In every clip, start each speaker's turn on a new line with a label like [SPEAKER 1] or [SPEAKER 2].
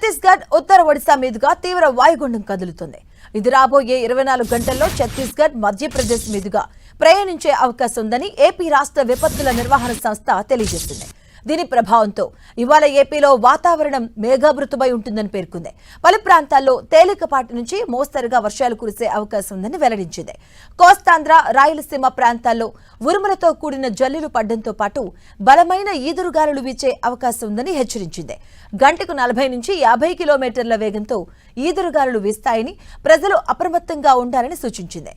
[SPEAKER 1] ఛత్తీస్గఢ్ ఉత్తర ఒడిశా మీదుగా తీవ్ర వాయుగుండం కదులుతుంది. ఇది రాబోయే 24 గంటల్లో ఛత్తీస్గఢ్ మధ్యప్రదేశ్ మీదుగా ప్రయాణించే అవకాశం ఉందని ఏపీ రాష్ట్ర విపత్తుల నిర్వహణ సంస్థ తెలియజేసింది. దీని ప్రభావంతో ఇవాళ ఏపీలో వాతావరణం మేఘావృతమై ఉంటుందని పేర్కొంది. పలు ప్రాంతాల్లో తేలికపాటి నుంచి మోస్తరుగా వర్షాలు కురిసే అవకాశం ఉందని వెల్లడించింది. కోస్తాంధ్ర, రాయలసీమ ప్రాంతాల్లో ఉరుములతో కూడిన జల్లులు పడడంతో పాటు బలమైన ఈదురుగాలులు వీచే అవకాశం ఉందని హెచ్చరించింది. గంటకు 40 నుంచి 50 కిలోమీటర్ల వేగంతో ఈదురుగాలులు వీస్తాయని ప్రజలు అప్రమత్తంగా ఉండాలని సూచించింది.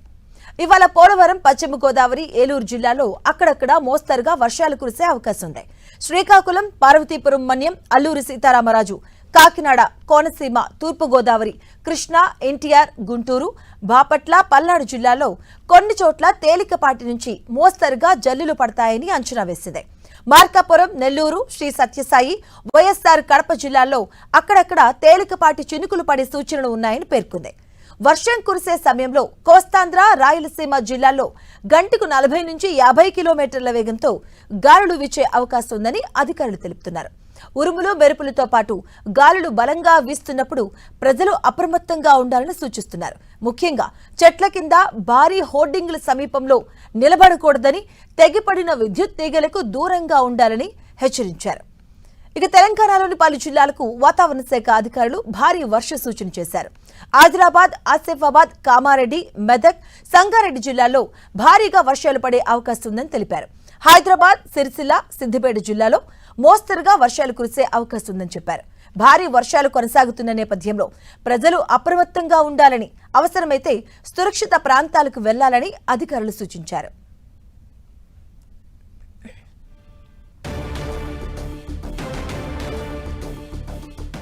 [SPEAKER 1] ఇవాళ పోలవరం, పశ్చిమ గోదావరి, ఏలూరు జిల్లాలో అక్కడక్కడ మోస్తరుగా వర్షాలు కురిసే అవకాశం ఉంది. శ్రీకాకుళం, పార్వతీపురం మన్యం, అల్లూరి సీతారామరాజు, కాకినాడ, కోనసీమ, తూర్పు గోదావరి, కృష్ణా, ఎన్టీఆర్, గుంటూరు, బాపట్ల, పల్నాడు జిల్లాలో కొన్ని చోట్ల తేలికపాటి నుంచి మోస్తరుగా జల్లులు పడతాయని అంచనా వేసింది. మార్కాపురం, నెల్లూరు, శ్రీ సత్యసాయి, వైఎస్ఆర్ కడప జిల్లాల్లో అక్కడక్కడ తేలికపాటి చినుకులు పడే సూచనలు ఉన్నాయని పేర్కొంది. వర్షం కురిసే సమయంలో కోస్తాంధ్ర, రాయలసీమ జిల్లాల్లో గంటకు 40 నుంచి 50 కిలోమీటర్ల వేగంతో గాలులు వీచే అవకాశం ఉందని అధికారులు తెలుపుతున్నారు. ఉరుములు, మెరుపులతో పాటు గాలులు బలంగా వీస్తున్నప్పుడు ప్రజలు అప్రమత్తంగా ఉండాలని సూచిస్తున్నారు. ముఖ్యంగా చెట్ల కింద, భారీ హోర్డింగ్ల సమీపంలో నిలబడకూడదని, తెగిపడిన విద్యుత్ తీగలకు దూరంగా ఉండాలని హెచ్చరించారు. ఇక తెలంగాణలోని పలు జిల్లాలకు వాతావరణ శాఖ అధికారులు భారీ వర్ష సూచన చేశారు. ఆదిలాబాద్, ఆసిఫాబాద్, కామారెడ్డి, మెదక్, సంగారెడ్డి జిల్లాల్లో భారీగా వర్షాలు పడే అవకాశం ఉందని తెలిపారు. హైదరాబాద్, సిరిసిల్ల, సిద్దిపేట జిల్లాలో మోస్తరుగా వర్షాలు కురిసే అవకాశం ఉందని చెప్పారు. భారీ వర్షాలు కొనసాగుతున్న నేపథ్యంలో ప్రజలు అప్రమత్తంగా ఉండాలని, అవసరమైతే సురక్షిత ప్రాంతాలకు వెళ్లాలని అధికారులు సూచించారు.